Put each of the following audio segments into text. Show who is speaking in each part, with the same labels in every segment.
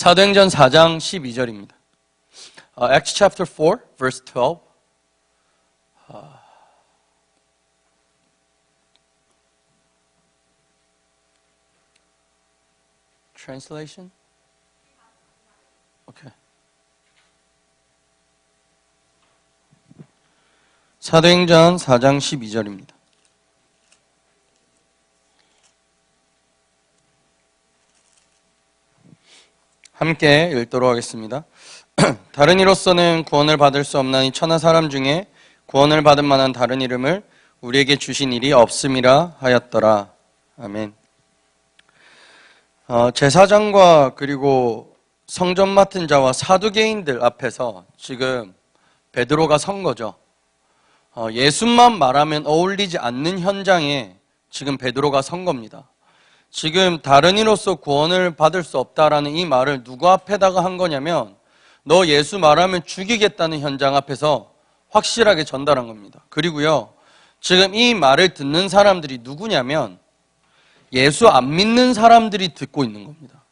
Speaker 1: 사도행전 4장 12절입니다. Acts chapter 4, verse 12. Translation? Okay. 사도행전 4장 12절입니다. 함께 읽도록 하겠습니다. 다른 이로서는 구원을 받을 수 없나니 천하 사람 중에 구원을 받을 만한 다른 이름을 우리에게 주신 일이 없음이라 하였더라. 아멘. 제사장과 그리고 성전 맡은 자와 사두개인들 앞에서 지금 베드로가 선 거죠. 예수만 말하면 어울리지 않는 현장에 지금 베드로가 선 겁니다. 지금 다른 이로서 구원을 받을 수 없다라는 이 말을 누구 앞에다가 한 거냐면 너 예수 말하면 죽이겠다는 현장 앞에서 확실하게 전달한 겁니다. 그리고요, 지금 이 말을 듣는 사람들이 누구냐면 예수 안 믿는 사람들이 듣고 있는 겁니다.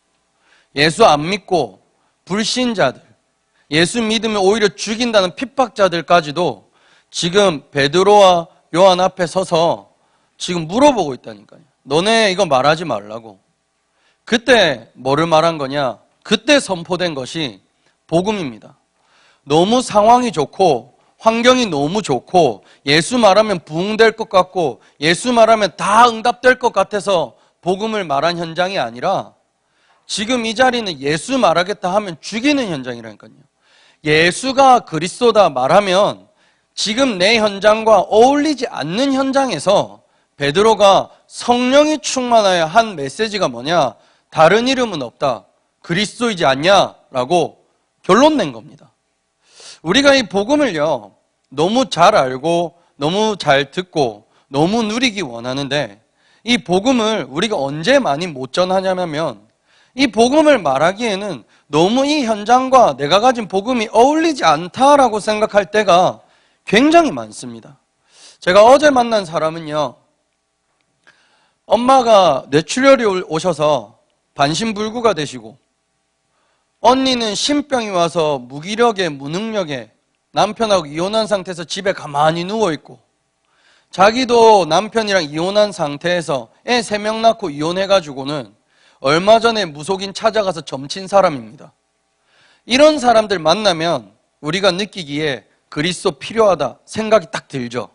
Speaker 1: 예수 안 믿고 불신자들, 예수 믿으면 오히려 죽인다는 핍박자들까지도 지금 베드로와 요한 앞에 서서 지금 물어보고 있다니까요. 너네 이거 말하지 말라고. 그때 뭐를 말한 거냐? 그때 선포된 것이 복음입니다. 너무 상황이 좋고 환경이 너무 좋고 예수 말하면 부흥될 것 같고 예수 말하면 다 응답될 것 같아서 복음을 말한 현장이 아니라 지금 이 자리는 예수 말하겠다 하면 죽이는 현장이라니까요. 예수가 그리스도다 말하면 지금 내 현장과 어울리지 않는 현장에서 베드로가 성령이 충만하여 한 메시지가 뭐냐? 다른 이름은 없다. 그리스도이지 않냐라고 결론 낸 겁니다. 우리가 이 복음을요, 너무 잘 알고 너무 잘 듣고 너무 누리기 원하는데 이 복음을 우리가 언제 많이 못 전하냐면 이 복음을 말하기에는 너무 이 현장과 내가 가진 복음이 어울리지 않다라고 생각할 때가 굉장히 많습니다. 제가 어제 만난 사람은요, 엄마가 뇌출혈이 오셔서 반신불구가 되시고 언니는 심병이 와서 무기력에 무능력에 남편하고 이혼한 상태에서 집에 가만히 누워있고 자기도 남편이랑 이혼한 상태에서 애 3명 낳고 이혼해가지고는 얼마 전에 무속인 찾아가서 점친 사람입니다. 이런 사람들 만나면 우리가 느끼기에 그리스도 필요하다 생각이 딱 들죠.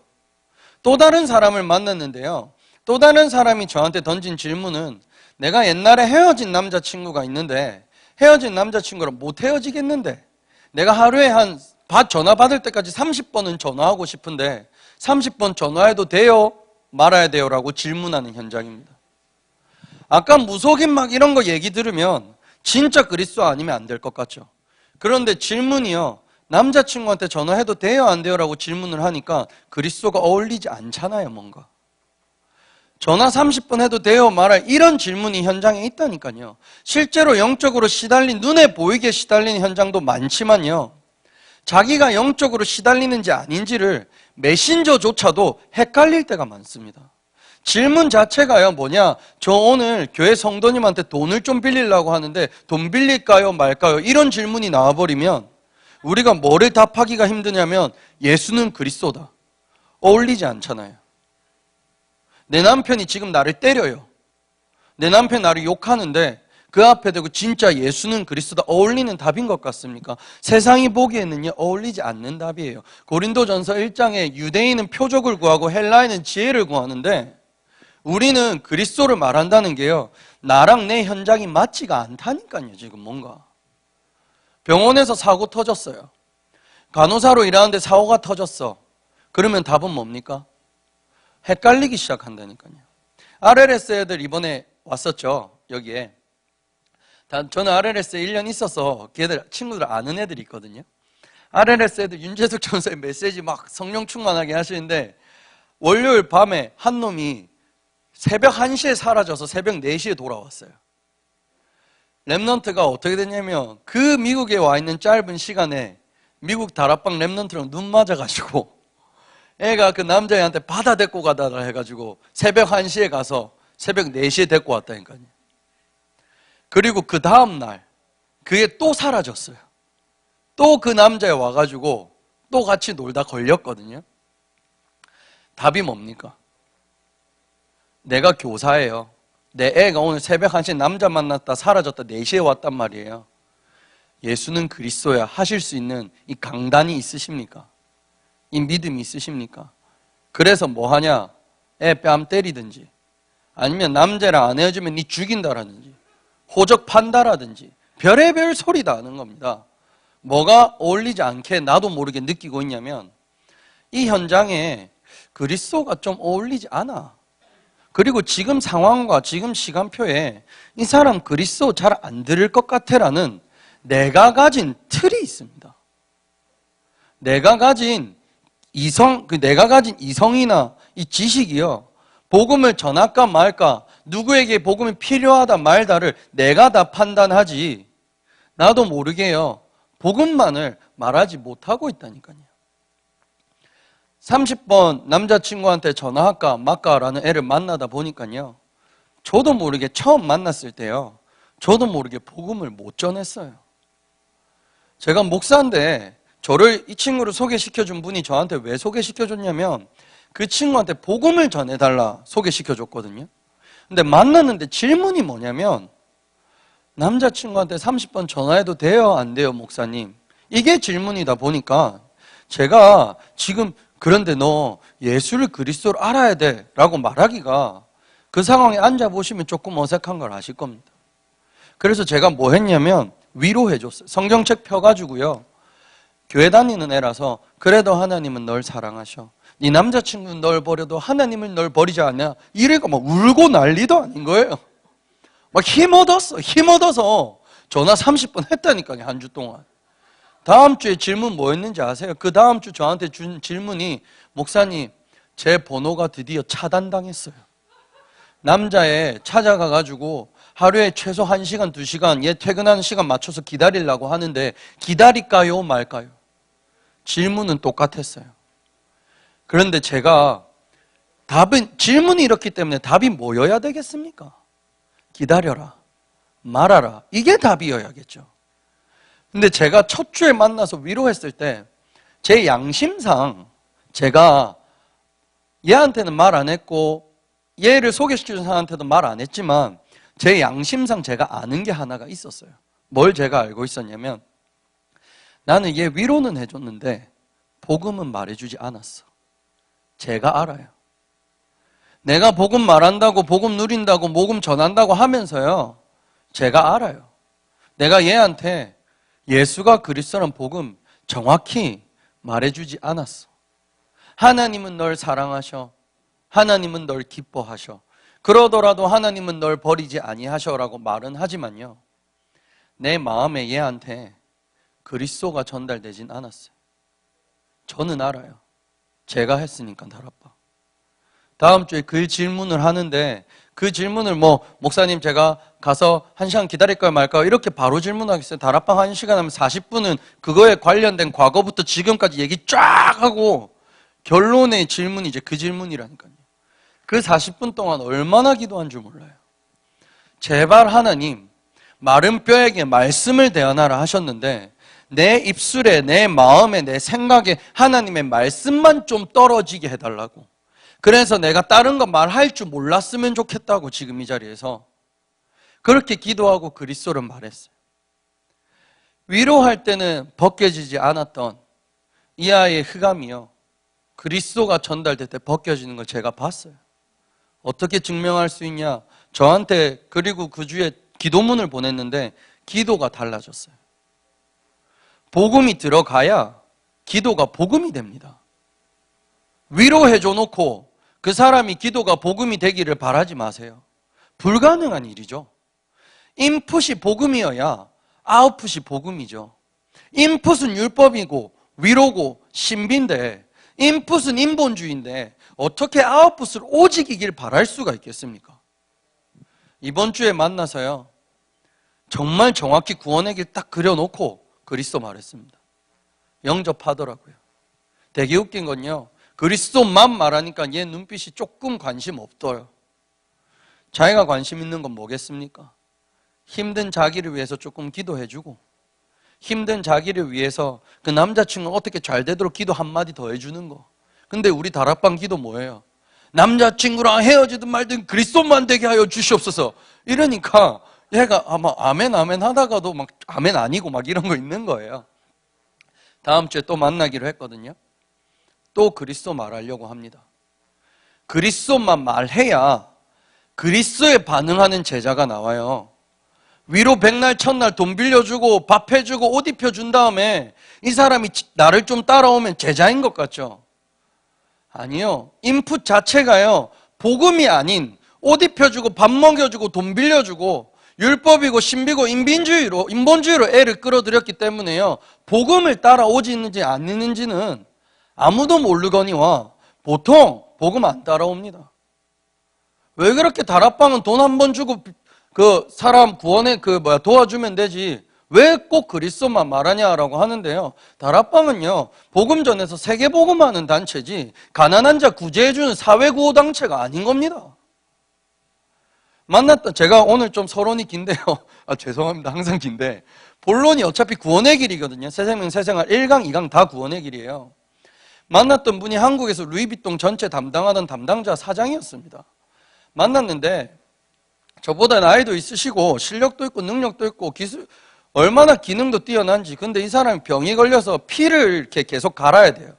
Speaker 1: 또 다른 사람을 만났는데요, 또 다른 사람이 저한테 던진 질문은 내가 옛날에 헤어진 남자친구가 있는데 헤어진 남자친구랑 못 헤어지겠는데 내가 하루에 전화 받을 때까지 30번은 전화하고 싶은데 30번 전화해도 돼요? 말아야 돼요? 라고 질문하는 현장입니다. 아까 무속인 막 이런 거 얘기 들으면 진짜 그리스도 아니면 안 될 것 같죠. 그런데 질문이요, 남자친구한테 전화해도 돼요? 안 돼요? 라고 질문을 하니까 그리스도가 어울리지 않잖아요. 뭔가 전화 30번 해도 돼요? 말할 이런 질문이 현장에 있다니까요. 실제로 영적으로 시달린, 눈에 보이게 시달리는 현장도 많지만요, 자기가 영적으로 시달리는지 아닌지를 메신저조차도 헷갈릴 때가 많습니다. 질문 자체가요, 뭐냐? 저 오늘 교회 성도님한테 돈을 좀 빌리려고 하는데 돈 빌릴까요? 말까요? 이런 질문이 나와버리면 우리가 뭐를 답하기가 힘드냐면 예수는 그리스도다. 어울리지 않잖아요. 내 남편이 지금 나를 때려요. 내 남편이 나를 욕하는데 그 앞에 대고 진짜 예수는 그리스도다 어울리는 답인 것 같습니까? 세상이 보기에는요, 어울리지 않는 답이에요. 고린도전서 1장에 유대인은 표적을 구하고 헬라인은 지혜를 구하는데 우리는 그리스도를 말한다는 게요, 나랑 내 현장이 맞지가 않다니까요. 지금 뭔가 병원에서 사고 터졌어요. 간호사로 일하는데 사고가 터졌어. 그러면 답은 뭡니까? 헷갈리기 시작한다니까요. RLS 애들 이번에 왔었죠. 여기에 저는 RLS에 1년 있어서 걔들 친구들 아는 애들이 있거든요. RLS 애들 윤재석 전사의 메시지 막 성령 충만하게 하시는데 월요일 밤에 한 놈이 새벽 1시에 사라져서 새벽 4시에 돌아왔어요. 랩넌트가 어떻게 됐냐면 그 미국에 와 있는 짧은 시간에 미국 다락방 랩넌트랑 눈 맞아가지고 애가 그 남자애한테 바다 데리고 가달라 해가지고 새벽 1시에 가서 새벽 4시에 데리고 왔다니까요. 그리고 그 다음날 그게 또 사라졌어요. 또 그 남자에 와가지고 또 같이 놀다 걸렸거든요. 답이 뭡니까? 내가 교사예요. 내 애가 오늘 새벽 1시에 남자 만났다 사라졌다 4시에 왔단 말이에요. 예수는 그리스도야 하실 수 있는 이 강단이 있으십니까? 이 믿음이 있으십니까? 그래서 뭐 하냐? 애 뺨 때리든지, 아니면 남자랑 안 헤어지면 니 죽인다라든지, 호적 판다라든지 별의별 소리 다 하는 겁니다. 뭐가 어울리지 않게 나도 모르게 느끼고 있냐면 이 현장에 그리스도가 좀 어울리지 않아. 그리고 지금 상황과 지금 시간표에 이 사람 그리스도 잘 안 들을 것 같아라는 내가 가진 틀이 있습니다. 내가 가진 이성이나 이 지식이요, 복음을 전할까 말까, 누구에게 복음이 필요하다 말다를 내가 다 판단하지, 나도 모르게요 복음만을 말하지 못하고 있다니까요. 30번 남자친구한테 전화할까 말까라는 애를 만나다 보니까요, 저도 모르게 처음 만났을 때요, 저도 모르게 복음을 못 전했어요. 제가 목사인데 저를 이 친구를 소개시켜준 분이 저한테 왜 소개시켜줬냐면 그 친구한테 복음을 전해달라 소개시켜줬거든요. 근데 만났는데 질문이 뭐냐면, 남자친구한테 30번 전화해도 돼요 안 돼요 목사님? 이게 질문이다 보니까 제가 지금 그런데 너 예수를 그리스도로 알아야 돼 라고 말하기가, 그 상황에 앉아보시면 조금 어색한 걸 아실 겁니다. 그래서 제가 뭐 했냐면 위로해줬어요. 성경책 펴가지고요, 교회 다니는 애라서 그래도 하나님은 널 사랑하셔, 네 남자친구는 널 버려도 하나님은 널 버리지 않냐, 이래가 막 울고 난리도 아닌 거예요. 막 힘얻어서 전화 30번 했다니까요, 한 주 동안. 다음 주에 질문 뭐였는지 아세요? 그 다음 주 저한테 준 질문이, 목사님 제 번호가 드디어 차단당했어요. 남자애 찾아가가지고 하루에 최소 1시간 2시간 얘 퇴근하는 시간 맞춰서 기다리려고 하는데 기다릴까요 말까요? 질문은 똑같았어요. 그런데 제가 질문이 이렇기 때문에 답이 뭐여야 되겠습니까? 기다려라, 말아라, 이게 답이어야겠죠. 근데 제가 첫 주에 만나서 위로했을 때 제 양심상 제가 얘한테는 말 안 했고 얘를 소개시켜준 사람한테도 말 안 했지만 제 양심상 제가 아는 게 하나가 있었어요. 뭘 제가 알고 있었냐면, 나는 얘 위로는 해줬는데 복음은 말해주지 않았어. 제가 알아요. 내가 복음 말한다고, 복음 누린다고, 복음 전한다고 하면서요, 제가 알아요. 내가 얘한테 예수가 그리스도라는 복음 정확히 말해주지 않았어. 하나님은 널 사랑하셔, 하나님은 널 기뻐하셔, 그러더라도 하나님은 널 버리지 아니하셔라고 말은 하지만요, 내 마음에 얘한테 그리스도가 전달되진 않았어요. 저는 알아요. 제가 했으니까 다락방. 다음 주에 그 질문을 하는데 그 질문을 목사님 제가 가서 1시간 기다릴까요 말까요 이렇게 바로 질문하겠어요? 다락방 1시간 하면 40분은 그거에 관련된 과거부터 지금까지 얘기 쫙 하고 결론의 질문이 이제 그 질문이라니까요. 그 40분 동안 얼마나 기도한 줄 몰라요. 제발 하나님, 마른 뼈에게 말씀을 대하나라 하셨는데 내 입술에, 내 마음에, 내 생각에 하나님의 말씀만 좀 떨어지게 해달라고. 그래서 내가 다른 거 말할 줄 몰랐으면 좋겠다고 지금 이 자리에서 그렇게 기도하고 그리스도를 말했어요. 위로할 때는 벗겨지지 않았던 이 아이의 흑암이요, 그리스도가 전달될 때 벗겨지는 걸 제가 봤어요. 어떻게 증명할 수 있냐? 저한테 그리고 그 주에 기도문을 보냈는데 기도가 달라졌어요. 복음이 들어가야 기도가 복음이 됩니다. 위로해줘 놓고 그 사람이 기도가 복음이 되기를 바라지 마세요. 불가능한 일이죠. 인풋이 복음이어야 아웃풋이 복음이죠. 인풋은 율법이고 위로고 신비인데, 인풋은 인본주의인데 어떻게 아웃풋을 오직이길 바랄 수가 있겠습니까? 이번 주에 만나서요, 정말 정확히 구원의 길 딱 그려놓고 그리스도 말했습니다. 영접하더라고요. 되게 웃긴 건요, 그리스도만 말하니까 얘 눈빛이 조금 관심 없더요. 자기가 관심 있는 건 뭐겠습니까? 힘든 자기를 위해서 조금 기도해주고, 힘든 자기를 위해서 그 남자친구가 어떻게 잘 되도록 기도 한마디 더 해주는 거. 근데 우리 다락방 기도 뭐예요? 남자친구랑 헤어지든 말든 그리스도만 되게 하여 주시옵소서. 이러니까 얘가 아마 아멘 아멘 하다가도 막 아멘 아니고 막 이런 거 있는 거예요. 다음 주에 또 만나기로 했거든요. 또 그리스도 말하려고 합니다. 그리스도만 말해야 그리스도에 반응하는 제자가 나와요. 위로 백날 첫날 돈 빌려주고 밥 해주고 옷 입혀준 다음에 이 사람이 나를 좀 따라오면 제자인 것 같죠? 아니요. 인풋 자체가요, 복음이 아닌 옷 입혀주고 밥 먹여주고 돈 빌려주고 율법이고 신비고 인본주의로 애를 끌어들였기 때문에요, 복음을 따라오지는지 안 있는지는 아무도 모르거니와 보통 복음 안 따라옵니다. 왜 그렇게 다락방은 돈 한 번 주고 그 사람 구원에 도와주면 되지 왜 꼭 그리스도만 말하냐라고 하는데요, 다락방은요 복음 전에서 세계 복음하는 단체지 가난한 자 구제해주는 사회구호단체가 아닌 겁니다. 제가 오늘 좀 서론이 긴데요. 죄송합니다. 항상 긴데 본론이 어차피 구원의 길이거든요. 새생명 새생활 1강 2강 다 구원의 길이에요. 만났던 분이 한국에서 루이비통 전체 담당하던 담당자 사장이었습니다. 만났는데 저보다 나이도 있으시고 실력도 있고 능력도 있고 기술 얼마나 기능도 뛰어난지. 근데 이 사람이 병이 걸려서 피를 이렇게 계속 갈아야 돼요.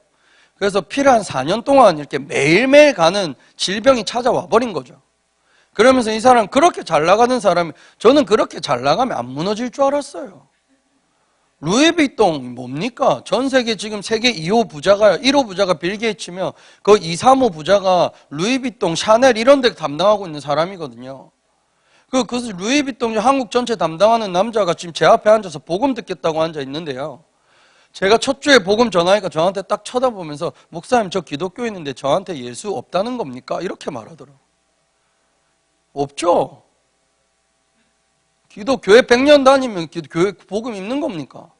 Speaker 1: 그래서 피를 한 4년 동안 이렇게 매일매일 가는 질병이 찾아와 버린 거죠. 그러면서 이 사람 그렇게 잘 나가는 사람이, 저는 그렇게 잘 나가면 안 무너질 줄 알았어요. 루이비통 뭡니까? 전 세계 지금 세계 2호 부자가 1호 부자가 빌 게이츠며 그 2, 3호 부자가 루이비통, 샤넬 이런 데 담당하고 있는 사람이거든요. 그 루이비통 한국 전체 담당하는 남자가 지금 제 앞에 앉아서 복음 듣겠다고 앉아 있는데요. 제가 첫 주에 복음 전하니까 저한테 딱 쳐다보면서 목사님 저 기독교인인데 저한테 예수 없다는 겁니까? 이렇게 말하더라고요. 없죠. 교회 100년 다니면 교회 복음 있는 겁니까?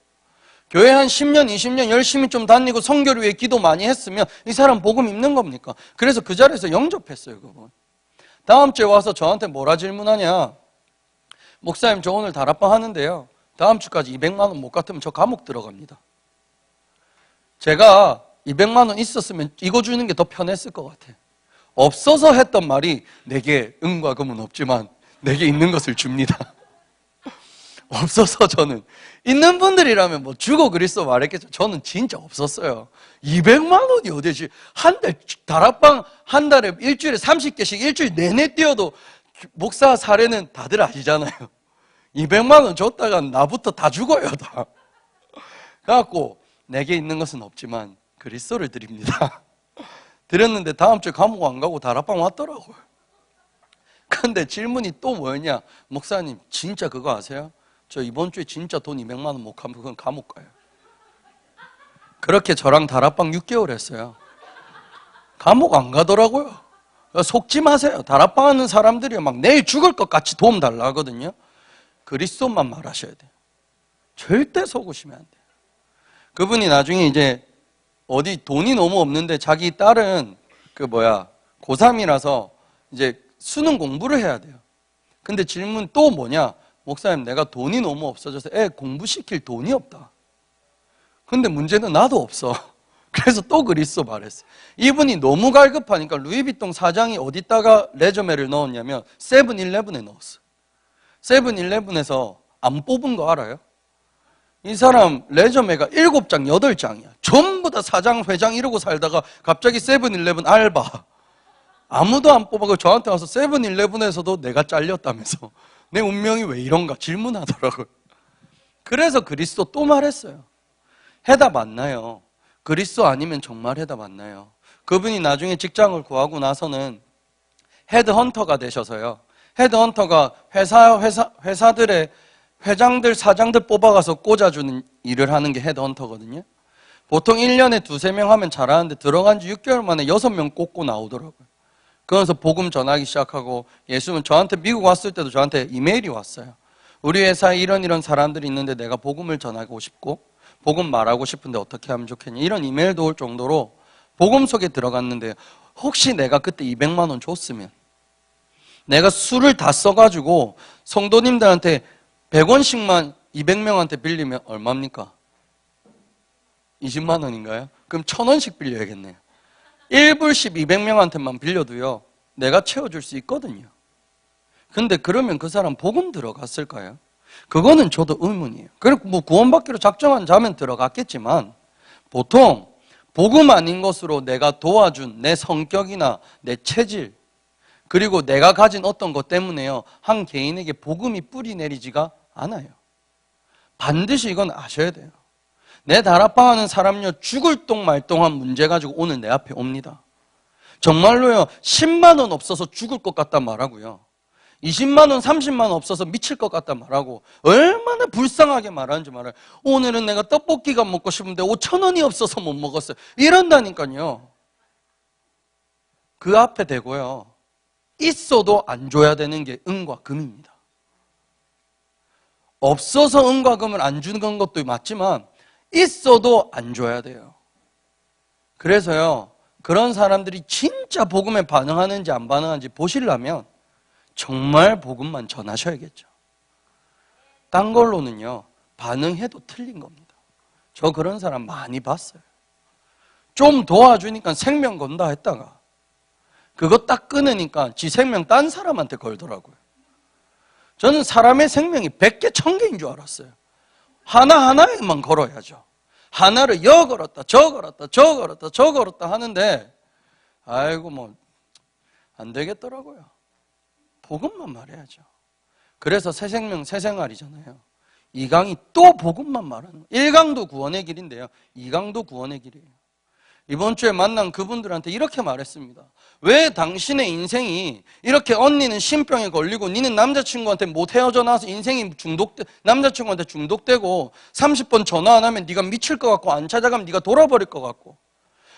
Speaker 1: 교회 한 10년, 20년 열심히 좀 다니고 성교를 위해 기도 많이 했으면 이 사람 복음 있는 겁니까? 그래서 그 자리에서 영접했어요, 그분. 다음 주에 와서 저한테 뭐라 질문하냐? 목사님 저 오늘 다락방 하는데요, 다음 주까지 200만 원 못 갚으면 저 감옥 들어갑니다. 제가 200만 원 있었으면 이거 주는 게 더 편했을 것 같아. 없어서 했던 말이 내게 은과 금은 없지만 내게 있는 것을 줍니다. 없어서 저는, 있는 분들이라면 뭐 주고 그리스도 말했겠죠. 저는 진짜 없었어요. 200만 원이 어디지? 한 달, 다락방 한 달에 일주일에 30개씩 일주일 내내 뛰어도 목사 사례는 다들 아시잖아요. 200만 원 줬다가 나부터 다 죽어요, 다. 그래갖고 내게 있는 것은 없지만 그리스도를 드립니다. 드렸는데 다음 주에 감옥 안 가고 다락방 왔더라고요. 근데 질문이 또 뭐였냐? 목사님 진짜 그거 아세요? 저 이번 주에 진짜 돈 200만 원 못 갚으면 그건 감옥 가요. 그렇게 저랑 다락방 6개월 했어요. 감옥 안 가더라고요. 속지 마세요. 다락방 하는 사람들이 막 내일 죽을 것 같이 도움 달라 하거든요. 그리스도만 말하셔야 돼요. 절대 속으시면 안 돼요. 그분이 나중에 이제 어디 돈이 너무 없는데 자기 딸은 고3이라서 이제 수능 공부를 해야 돼요. 근데 질문 또 뭐냐? 목사님 내가 돈이 너무 없어져서 애 공부시킬 돈이 없다. 근데 문제는 나도 없어. 그래서 또 그리스도 말했어요. 이분이 너무 갈급하니까 루이비통 사장이 어디다가 레저메를 넣었냐면 세븐일레븐에 넣었어요. 세븐일레븐에서 안 뽑은 거 알아요? 이 사람 레저메가 7장, 8장이야. 전부 다 사장, 회장 이러고 살다가 갑자기 세븐일레븐 알바. 아무도 안 뽑아서 저한테 와서 세븐일레븐에서도 내가 잘렸다면서 내 운명이 왜 이런가 질문하더라고요. 그래서 그리스도 또 말했어요. 해답 안 나요. 그리스도 아니면 정말 해답 안 나요. 그분이 나중에 직장을 구하고 나서는 헤드헌터가 되셔서요. 헤드헌터가 회사들의 회장들, 사장들 뽑아가서 꽂아주는 일을 하는 게 헤드헌터거든요. 보통 1년에 2-3명 하면 잘하는데 들어간 지 6개월 만에 6명 꽂고 나오더라고요. 그러면서 복음 전하기 시작하고, 예수는 저한테 미국 왔을 때도 저한테 이메일이 왔어요. 우리 회사에 이런 사람들이 있는데 내가 복음을 전하고 싶고 복음 말하고 싶은데 어떻게 하면 좋겠냐, 이런 이메일도 올 정도로 복음 속에 들어갔는데, 혹시 내가 그때 200만 원 줬으면, 내가 술을 다 써가지고 성도님들한테 100원씩만 200명한테 빌리면 얼마입니까? 20만 원인가요? 그럼 1000원씩 빌려야겠네요. 1불씩 200명한테만 빌려도요, 내가 채워줄 수 있거든요. 근데 그러면 그 사람 복음 들어갔을까요? 그거는 저도 의문이에요. 그리고 뭐 구원받기로 작정한 자면 들어갔겠지만, 보통 복음 아닌 것으로 내가 도와준 내 성격이나 내 체질, 그리고 내가 가진 어떤 것 때문에요, 한 개인에게 복음이 뿌리 내리지가 않아요. 반드시 이건 아셔야 돼요. 내 다락방하는 사람요, 죽을 똥 말똥한 문제 가지고 오늘 내 앞에 옵니다. 정말로요, 10만 원 없어서 죽을 것 같다 말하고요, 20만 원, 30만 원 없어서 미칠 것 같다 말하고, 얼마나 불쌍하게 말하는지 말아요. 오늘은 내가 떡볶이가 먹고 싶은데 5천 원이 없어서 못 먹었어요. 이런다니까요. 그 앞에 대고요, 있어도 안 줘야 되는 게 은과 금입니다. 없어서 은과 금을 안 주는 것도 맞지만 있어도 안 줘야 돼요. 그래서요, 그런 사람들이 진짜 복음에 반응하는지 안 반응하는지 보시려면 정말 복음만 전하셔야겠죠. 딴 걸로는요, 반응해도 틀린 겁니다. 저 그런 사람 많이 봤어요. 좀 도와주니까 생명 건다 했다가 그거 딱 끊으니까 지 생명 딴 사람한테 걸더라고요. 저는 사람의 생명이 100개, 1000개인 줄 알았어요. 하나하나에만 걸어야죠. 하나를 여 걸었다, 저 걸었다, 저 걸었다, 저 걸었다 하는데, 아이고 뭐 안 되겠더라고요. 복음만 말해야죠. 그래서 새 생명, 새 생활이잖아요. 2강이 또 복음만 말하는 거예요. 1강도 구원의 길인데요, 2강도 구원의 길이에요. 이번 주에 만난 그분들한테 이렇게 말했습니다. 왜 당신의 인생이 이렇게, 언니는 신병에 걸리고 니는 남자친구한테 못 헤어져 나와서 인생이 남자친구한테 중독되고 30번 전화 안 하면 네가 미칠 것 같고 안 찾아가면 네가 돌아버릴 것 같고,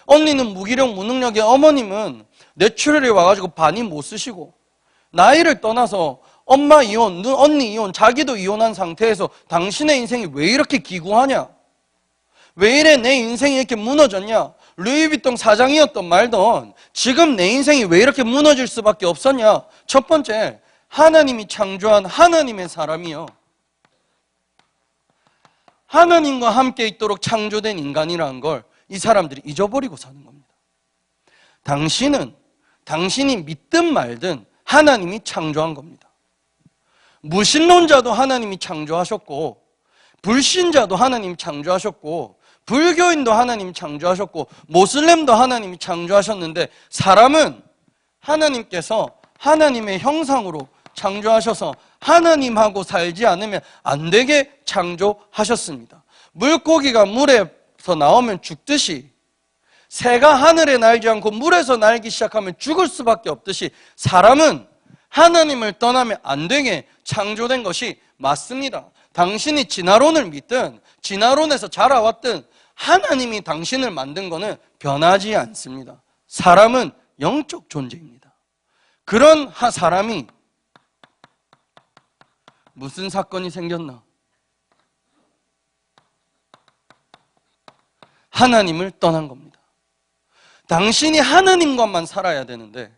Speaker 1: 언니는 무기력 무능력에 어머님은 뇌출혈이 와가지고 반이 못 쓰시고, 나이를 떠나서 엄마 이혼, 언니 이혼, 자기도 이혼한 상태에서 당신의 인생이 왜 이렇게 기구하냐? 왜 이래 내 인생이 이렇게 무너졌냐? 루이비통 사장이었던 말던 지금 내 인생이 왜 이렇게 무너질 수밖에 없었냐? 첫 번째, 하나님이 창조한 하나님의 사람이요, 하나님과 함께 있도록 창조된 인간이라는 걸 이 사람들이 잊어버리고 사는 겁니다. 당신이 믿든 말든 하나님이 창조한 겁니다. 무신론자도 하나님이 창조하셨고, 불신자도 하나님이 창조하셨고, 불교인도 하나님이 창조하셨고, 모슬렘도 하나님이 창조하셨는데, 사람은 하나님께서 하나님의 형상으로 창조하셔서 하나님하고 살지 않으면 안 되게 창조하셨습니다. 물고기가 물에서 나오면 죽듯이, 새가 하늘에 날지 않고 물에서 날기 시작하면 죽을 수밖에 없듯이, 사람은 하나님을 떠나면 안 되게 창조된 것이 맞습니다. 당신이 진화론을 믿든 진화론에서 자라왔든 하나님이 당신을 만든 것은 변하지 않습니다. 사람은 영적 존재입니다. 그런 사람이 무슨 사건이 생겼나? 하나님을 떠난 겁니다. 당신이 하나님과만 살아야 되는데,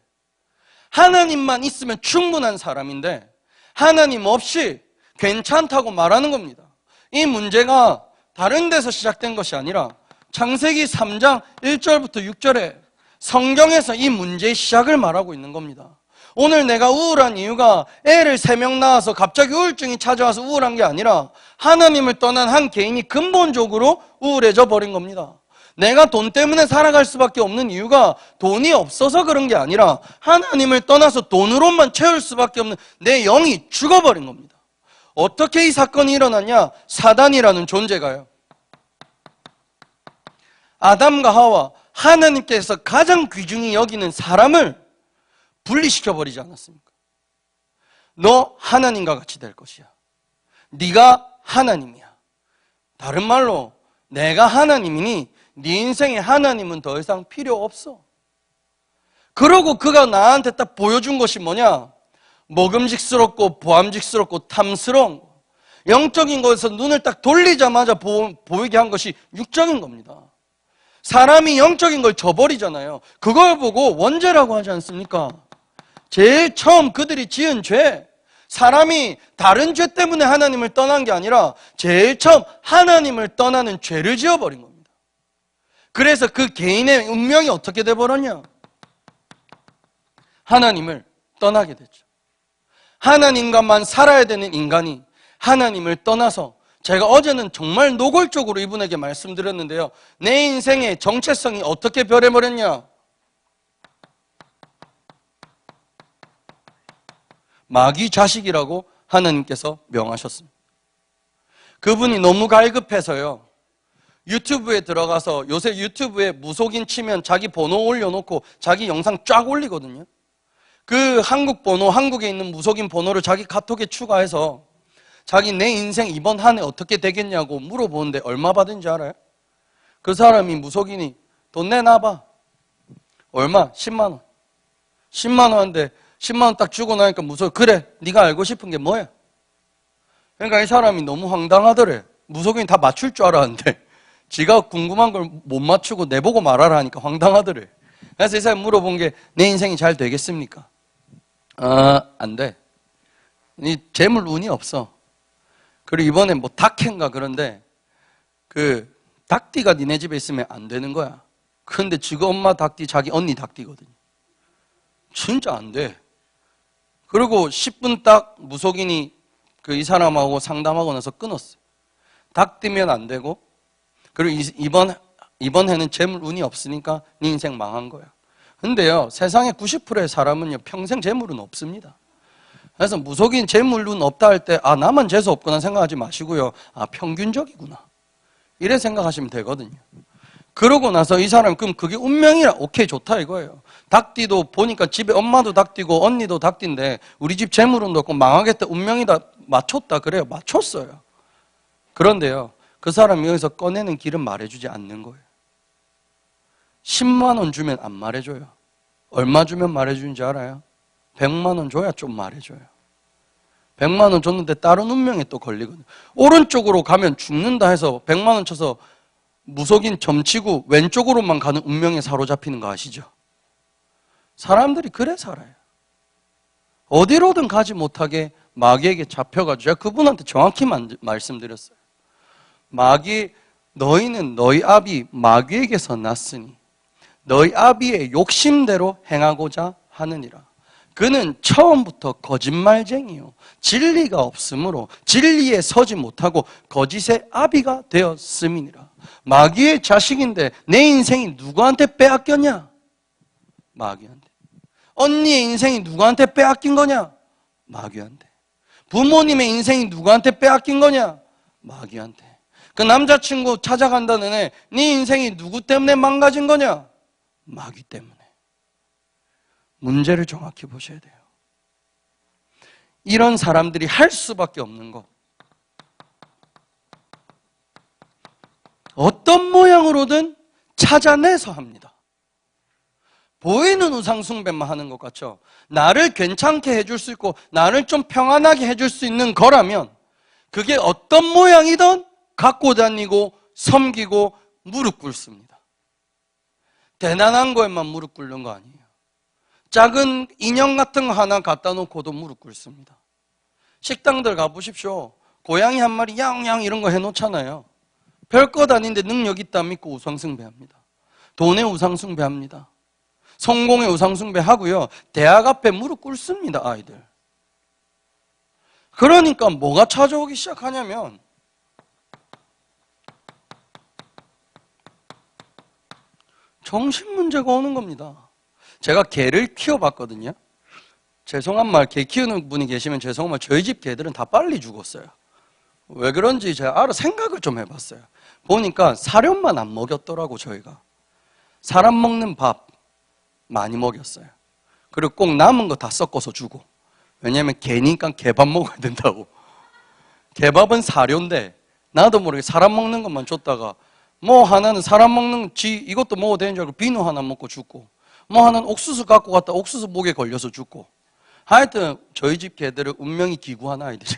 Speaker 1: 하나님만 있으면 충분한 사람인데 하나님 없이 괜찮다고 말하는 겁니다. 이 문제가 다른 데서 시작된 것이 아니라 창세기 3장 1절부터 6절에 성경에서 이 문제의 시작을 말하고 있는 겁니다. 오늘 내가 우울한 이유가 애를 3명 낳아서 갑자기 우울증이 찾아와서 우울한 게 아니라 하나님을 떠난 한 개인이 근본적으로 우울해져 버린 겁니다. 내가 돈 때문에 살아갈 수밖에 없는 이유가 돈이 없어서 그런 게 아니라 하나님을 떠나서 돈으로만 채울 수밖에 없는 내 영이 죽어버린 겁니다. 어떻게 이 사건이 일어났냐? 사단이라는 존재가요, 아담과 하와, 하나님께서 가장 귀중히 여기는 사람을 분리시켜버리지 않았습니까? 너 하나님과 같이 될 것이야. 네가 하나님이야. 다른 말로 내가 하나님이니 네 인생에 하나님은 더 이상 필요 없어. 그러고 그가 나한테 딱 보여준 것이 뭐냐? 먹음직스럽고 보암직스럽고 탐스러운 거. 영적인 것에서 눈을 딱 돌리자마자 보이게 한 것이 육적인 겁니다. 사람이 영적인 걸 저버리잖아요. 그걸 보고 원죄라고 하지 않습니까? 제일 처음 그들이 지은 죄, 사람이 다른 죄 때문에 하나님을 떠난 게 아니라 제일 처음 하나님을 떠나는 죄를 지어버린 겁니다. 그래서 그 개인의 운명이 어떻게 돼버렸냐? 하나님을 떠나게 됐죠. 하나님과만 살아야 되는 인간이 하나님을 떠나서, 제가 어제는 정말 노골적으로 이분에게 말씀드렸는데요, 내 인생의 정체성이 어떻게 변해버렸냐? 마귀 자식이라고 하나님께서 명하셨습니다. 그분이 너무 갈급해서요, 유튜브에 들어가서, 요새 유튜브에 무속인 치면 자기 번호 올려놓고 자기 영상 쫙 올리거든요. 그 한국 번호, 한국에 있는 무속인 번호를 자기 카톡에 추가해서 자기 내 인생 이번 한 해 어떻게 되겠냐고 물어보는데 얼마 받은지 알아요? 그 사람이, 무속인이, 돈 내놔봐. 얼마? 10만 원. 10만 원인데 10만 원 딱 주고 나니까 무속, 그래, 네가 알고 싶은 게 뭐야? 그러니까 이 사람이 너무 황당하더래. 무속인이 다 맞출 줄 알았는데 지가 궁금한 걸 못 맞추고 내보고 말하라 하니까 황당하더래. 그래서 이 사람이 물어본 게, 내 인생이 잘 되겠습니까? 안 돼. 이 재물 운이 없어. 그리고 이번에 뭐 닭캔가 그런데 그 닭띠가 니네 집에 있으면 안 되는 거야. 그런데 지가 엄마 닭띠, 자기 언니 닭띠거든요. 진짜 안 돼. 그리고 10분 딱 무속인이 이 사람하고 상담하고 나서 끊었어요. 닭띠면 안 되고, 그리고 이번 해는 재물 운이 없으니까 네 인생 망한 거야. 근데요, 세상의 90%의 사람은요, 평생 재물은 없습니다. 그래서 무속인 재물운 없다 할 때, 나만 재수 없구나 생각하지 마시고요, 평균적이구나, 이래 생각하시면 되거든요. 그러고 나서 이 사람, 그럼 그게 운명이라, 오케이, 좋다 이거예요. 닭띠도 보니까 집에 엄마도 닭띠고 언니도 닭띠인데 우리 집 재물운도 없고 망하겠다, 운명이다, 맞췄다 그래요. 맞췄어요. 그런데요, 그 사람이 여기서 꺼내는 길은 말해주지 않는 거예요. 10만 원 주면 안 말해줘요. 얼마 주면 말해주는지 알아요? 100만 원 줘야 좀 말해줘요. 100만 원 줬는데 다른 운명에 또 걸리거든요. 오른쪽으로 가면 죽는다 해서 100만 원 쳐서 무속인 점치고 왼쪽으로만 가는 운명에 사로잡히는 거 아시죠? 사람들이 그래 살아요. 어디로든 가지 못하게 마귀에게 잡혀가지고, 제가 그분한테 정확히 말씀드렸어요. 마귀, 너희는 너희 아비 마귀에게서 났으니 너희 아비의 욕심대로 행하고자 하느니라. 그는 처음부터 거짓말쟁이요, 진리가 없으므로 진리에 서지 못하고 거짓의 아비가 되었음이니라. 마귀의 자식인데 내 인생이 누구한테 빼앗겼냐? 마귀한테. 언니의 인생이 누구한테 빼앗긴 거냐? 마귀한테. 부모님의 인생이 누구한테 빼앗긴 거냐? 마귀한테. 그 남자친구 찾아간다는 애, 네 인생이 누구 때문에 망가진 거냐? 마귀 때문에. 문제를 정확히 보셔야 돼요. 이런 사람들이 할 수밖에 없는 거, 어떤 모양으로든 찾아내서 합니다. 보이는 우상숭배만 하는 것 같죠? 나를 괜찮게 해줄 수 있고 나를 좀 평안하게 해줄 수 있는 거라면 그게 어떤 모양이든 갖고 다니고 섬기고 무릎 꿇습니다. 대단한 거에만 무릎 꿇는 거 아니에요. 작은 인형 같은 거 하나 갖다 놓고도 무릎 꿇습니다. 식당들 가보십시오. 고양이 한 마리 양양 이런 거 해놓잖아요. 별것 아닌데 능력 있다 믿고 우상숭배합니다. 돈에 우상숭배합니다. 성공에 우상숭배하고요, 대학 앞에 무릎 꿇습니다, 아이들. 그러니까 뭐가 찾아오기 시작하냐면 정신 문제가 오는 겁니다. 제가 개를 키워봤거든요. 죄송한 말, 개 키우는 분이 계시면 죄송한 말, 저희 집 개들은 다 빨리 죽었어요. 왜 그런지 제가 생각을 좀 해봤어요. 보니까 사료만 안 먹였더라고. 저희가 사람 먹는 밥 많이 먹였어요. 그리고 꼭 남은 거 다 섞어서 주고. 왜냐하면 개니까 개밥 먹어야 된다고. 개밥은 사료인데 나도 모르게 사람 먹는 것만 줬다가 뭐 하나는 사람 먹는 이것도 먹어도 되는 줄 알고 비누 하나 먹고 죽고, 뭐 하나는 옥수수 갖고 갔다 옥수수 목에 걸려서 죽고. 하여튼 저희 집 개들은 운명이 기구한 아이들이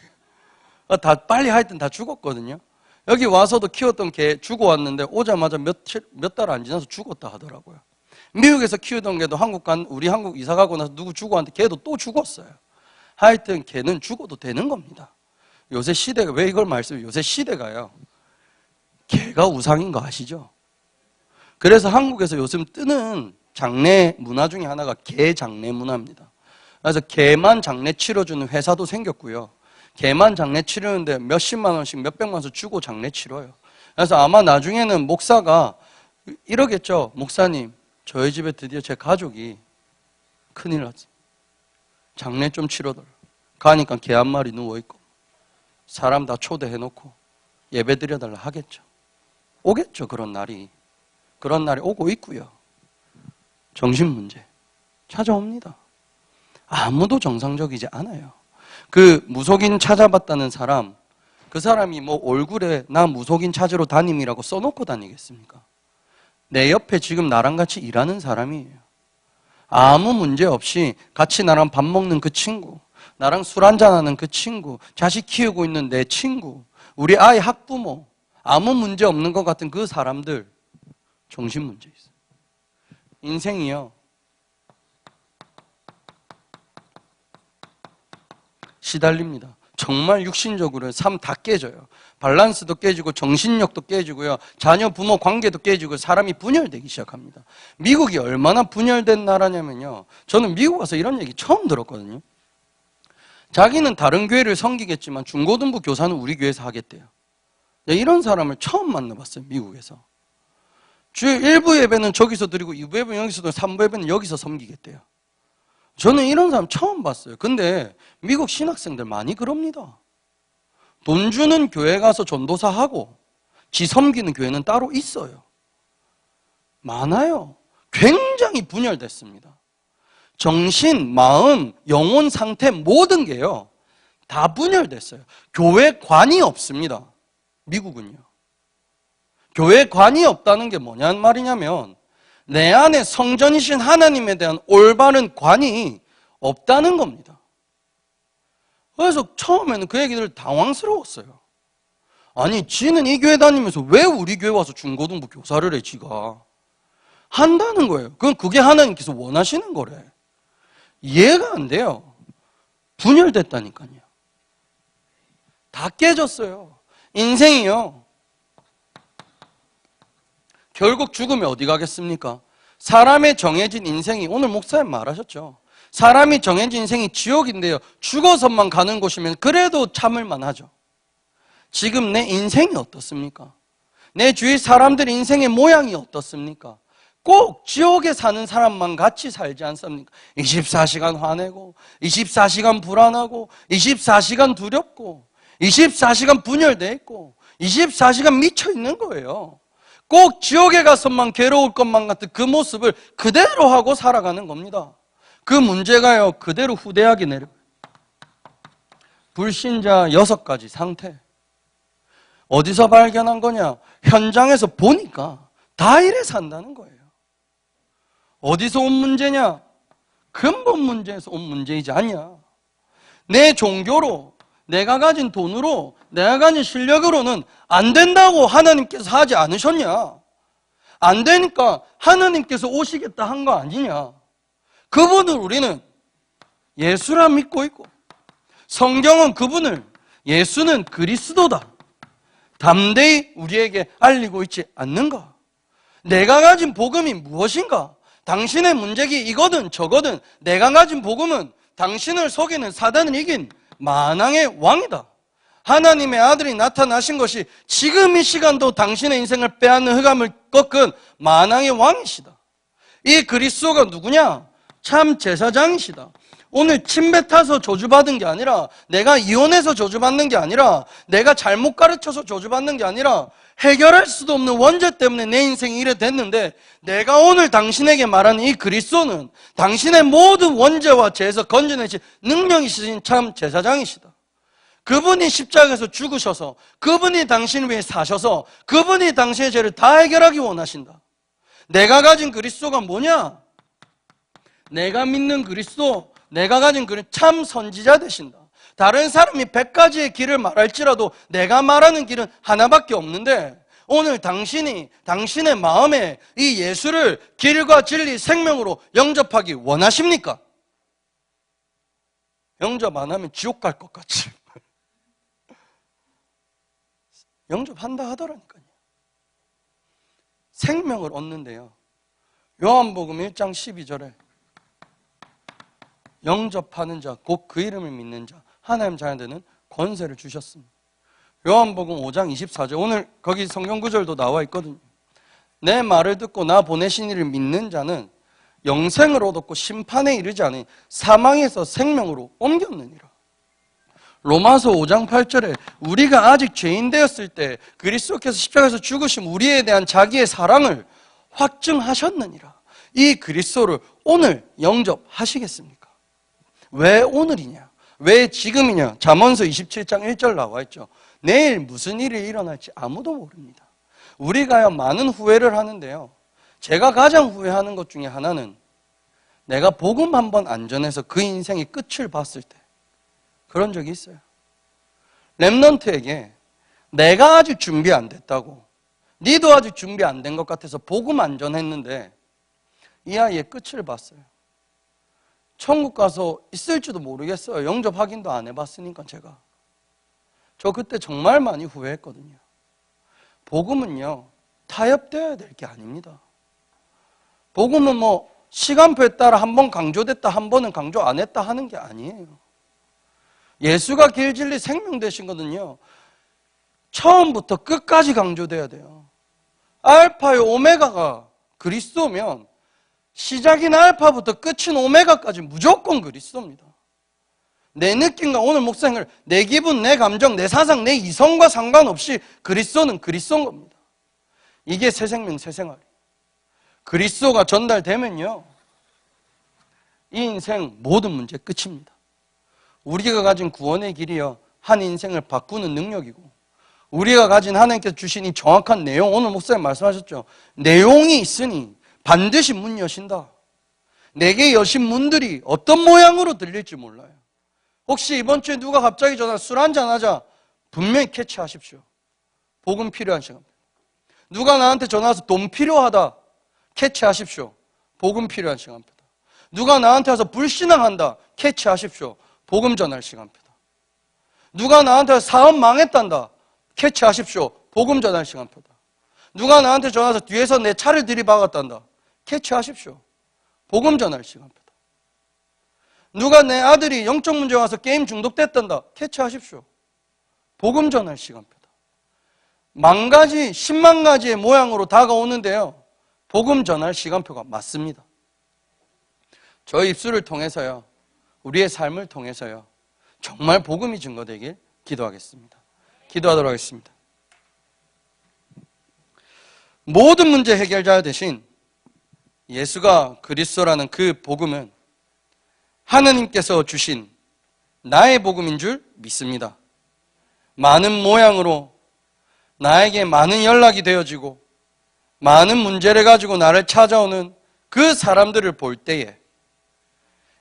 Speaker 1: 다 빨리 하여튼 다 죽었거든요. 여기 와서도 키웠던 개 죽어왔는데 오자마자 몇 달 안 지나서 죽었다 하더라고요. 미국에서 키우던 개도 우리 한국 이사 가고 나서 누구 죽어왔는데 걔도 또 죽었어요. 하여튼 걔는 죽어도 되는 겁니다. 요새 시대가, 왜 이걸 말씀해요? 요새 시대가요, 개가 우상인 거 아시죠? 그래서 한국에서 요즘 뜨는 장례 문화 중에 하나가 개 장례 문화입니다. 그래서 개만 장례 치러주는 회사도 생겼고요. 개만 장례 치르는데 몇십만 원씩 몇백만 원씩 주고 장례 치러요. 그래서 아마 나중에는 목사가 이러겠죠. 목사님, 저희 집에 드디어 제 가족이 큰일 났어. 장례 좀 치러달라. 가니까 개 한 마리 누워있고 사람 다 초대해놓고 예배 드려달라 하겠죠. 오겠죠. 그런 날이 오고 있고요. 정신문제 찾아옵니다. 아무도 정상적이지 않아요. 그 무속인 찾아봤다는 사람, 그 사람이 뭐 얼굴에 나 무속인 찾으러 다님이라고 써놓고 다니겠습니까? 내 옆에 지금 나랑 같이 일하는 사람이에요. 아무 문제 없이 같이 나랑 밥 먹는 그 친구, 나랑 술 한잔하는 그 친구, 자식 키우고 있는 내 친구, 우리 아이 학부모, 아무 문제 없는 것 같은 그 사람들, 정신문제 있어요. 인생이요, 시달립니다. 정말 육신적으로 삶 다 깨져요. 밸런스도 깨지고 정신력도 깨지고요. 자녀 부모 관계도 깨지고 사람이 분열되기 시작합니다. 미국이 얼마나 분열된 나라냐면요. 저는 미국 와서 이런 얘기 처음 들었거든요. 자기는 다른 교회를 섬기겠지만 중고등부 교사는 우리 교회에서 하겠대요. 이런 사람을 처음 만나봤어요. 미국에서. 주일 1부 예배는 저기서 드리고 2부 예배는 여기서 드리고 3부 예배는 여기서 섬기겠대요. 저는 이런 사람 처음 봤어요. 근데 미국 신학생들 많이 그럽니다. 돈 주는 교회 가서 전도사 하고 지 섬기는 교회는 따로 있어요. 많아요. 굉장히 분열됐습니다. 정신, 마음, 영혼 상태 모든 게요, 다 분열됐어요. 교회관이 없습니다. 미국은요. 교회관이 없다는 게 뭐냐는 말이냐면 내 안에 성전이신 하나님에 대한 올바른 관이 없다는 겁니다. 그래서 처음에는 그 얘기들 당황스러웠어요. 아니, 지는 이 교회 다니면서 왜 우리 교회 와서 중고등부 교사를 해, 지가? 한다는 거예요. 그럼 그게 하나님께서 원하시는 거래. 이해가 안 돼요. 분열됐다니까요. 다 깨졌어요. 인생이요, 결국 죽으면 어디 가겠습니까? 사람의 정해진 인생이, 오늘 목사님 말하셨죠. 사람이 정해진 인생이 지옥인데요, 죽어서만 가는 곳이면 그래도 참을만 하죠. 지금 내 인생이 어떻습니까? 내 주위 사람들 인생의 모양이 어떻습니까? 꼭 지옥에 사는 사람만 같이 살지 않습니까? 24시간 화내고 24시간 불안하고 24시간 두렵고 24시간 분열돼 있고 24시간 미쳐 있는 거예요. 꼭 지옥에 가서만 괴로울 것만 같은 그 모습을 그대로 하고 살아가는 겁니다. 그 문제가요, 그대로 후대하게 내려가요. 불신자 6가지 상태. 어디서 발견한 거냐? 현장에서 보니까 다 이래 산다는 거예요. 어디서 온 문제냐? 근본 문제에서 온 문제이지 않냐? 내 종교로, 내가 가진 돈으로, 내가 가진 실력으로는 안 된다고 하나님께서 하지 않으셨냐? 안 되니까 하나님께서 오시겠다 한 거 아니냐? 그분을 우리는 예수라 믿고 있고, 성경은 그분을, 예수는 그리스도다, 담대히 우리에게 알리고 있지 않는가? 내가 가진 복음이 무엇인가? 당신의 문제기 이거든 저거든 내가 가진 복음은 당신을 속이는 사단을 이긴 만왕의 왕이다. 하나님의 아들이 나타나신 것이 지금 이 시간도 당신의 인생을 빼앗는 흑암을 꺾은 만왕의 왕이시다. 이 그리스도가 누구냐? 참 제사장이시다. 오늘 침 뱉어서 저주받은 게 아니라, 내가 이혼해서 저주받는 게 아니라, 내가 잘못 가르쳐서 저주받는 게 아니라, 해결할 수도 없는 원죄 때문에 내 인생이 이래 됐는데, 내가 오늘 당신에게 말하는 이 그리스도는 당신의 모든 원죄와 죄에서 건져내신 능력이신 참 제사장이시다. 그분이 십자가에서 죽으셔서, 그분이 당신을 위해 사셔서, 그분이 당신의 죄를 다 해결하기 원하신다. 내가 가진 그리스도가 뭐냐? 내가 믿는 그리스도, 내가 가진 그는 참 선지자 되신다. 다른 사람이 100가지의 길을 말할지라도 내가 말하는 길은 하나밖에 없는데, 오늘 당신이 당신의 마음에 이 예수를 길과 진리 생명으로 영접하기 원하십니까? 영접 안 하면 지옥 갈 것 같이. 영접한다 하더라니까요. 생명을 얻는데요. 요한복음 1장 12절에 영접하는 자, 곧 그 이름을 믿는 자, 하나님 자녀들은 권세를 주셨습니다. 요한복음 5장 24절, 오늘 거기 성경 구절도 나와 있거든요. 내 말을 듣고 나 보내신 이를 믿는 자는 영생을 얻었고 심판에 이르지 않은 사망에서 생명으로 옮겼느니라. 로마서 5장 8절에 우리가 아직 죄인 되었을 때 그리스도께서 십자가에서 죽으심 우리에 대한 자기의 사랑을 확증하셨느니라. 이 그리스도를 오늘 영접하시겠습니까? 왜 오늘이냐? 왜 지금이냐? 잠언서 27장 1절 나와 있죠. 내일 무슨 일이 일어날지 아무도 모릅니다. 우리가요 많은 후회를 하는데요. 제가 가장 후회하는 것 중에 하나는 내가 복음 한번 안 전해서 그 인생의 끝을 봤을 때 그런 적이 있어요. 렘넌트에게 내가 아직 준비 안 됐다고, 니도 아직 준비 안 된 것 같아서 복음 안 전했는데 이 아이의 끝을 봤어요. 천국 가서 있을지도 모르겠어요. 영접 확인도 안 해봤으니까 제가. 저 그때 정말 많이 후회했거든요. 복음은요 타협되어야 될 게 아닙니다. 복음은 뭐 시간표에 따라 한 번 강조됐다 한 번은 강조 안 했다 하는 게 아니에요. 예수가 길 진리 생명 되신 거는요 처음부터 끝까지 강조돼야 돼요. 알파요 오메가가 그리스도면 시작인 알파부터 끝인 오메가까지 무조건 그리스도입니다. 내 느낌과 오늘 목사님을 내 기분, 내 감정, 내 사상, 내 이성과 상관없이 그리스도는 그리스도인 겁니다. 이게 새 생명, 새 생활. 그리스도가 전달되면요 이 인생 모든 문제 끝입니다. 우리가 가진 구원의 길이요 한 인생을 바꾸는 능력이고, 우리가 가진 하나님께서 주신 이 정확한 내용, 오늘 목사님 말씀하셨죠. 내용이 있으니 반드시 문 여신다. 내게 여신 문들이 어떤 모양으로 들릴지 몰라요. 혹시 이번 주에 누가 갑자기 전화 술 한잔 하자, 분명히 캐치하십시오. 복음 필요한 시간입니다. 누가 나한테 전화와서 돈 필요하다, 캐치하십시오. 복음 필요한 시간입니다. 누가 나한테 와서 불신앙한다, 캐치하십시오. 복음 전할 시간입니다. 누가 나한테 와서 사업 망했단다, 캐치하십시오. 복음 전할 시간입니다. 누가 나한테 전화해서 뒤에서 내 차를 들이박았단다, 캐치하십시오. 복음 전할 시간입니다. 누가 내 아들이 영적 문제 와서 게임 중독됐단다, 캐치하십시오. 복음 전할 시간입니다. 만 가지, 10만 가지의 모양으로 다가오는데요 복음 전할 시간표가 맞습니다. 저희 입술을 통해서요, 우리의 삶을 통해서요 정말 복음이 증거되길 기도하겠습니다. 기도하도록 하겠습니다. 모든 문제 해결자 대신 예수가 그리스도라는 그 복음은 하느님께서 주신 나의 복음인 줄 믿습니다. 많은 모양으로 나에게 많은 연락이 되어지고 많은 문제를 가지고 나를 찾아오는 그 사람들을 볼 때에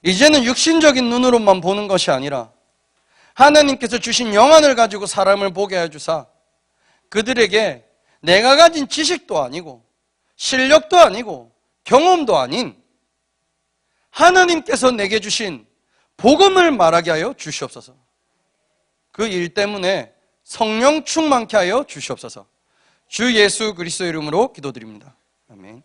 Speaker 1: 이제는 육신적인 눈으로만 보는 것이 아니라 하나님께서 주신 영안을 가지고 사람을 보게 해주사 그들에게 내가 가진 지식도 아니고 실력도 아니고 경험도 아닌 하나님께서 내게 주신 복음을 말하게 하여 주시옵소서. 그 일 때문에 성령 충만케 하여 주시옵소서. 주 예수 그리스도 이름으로 기도드립니다. 아멘.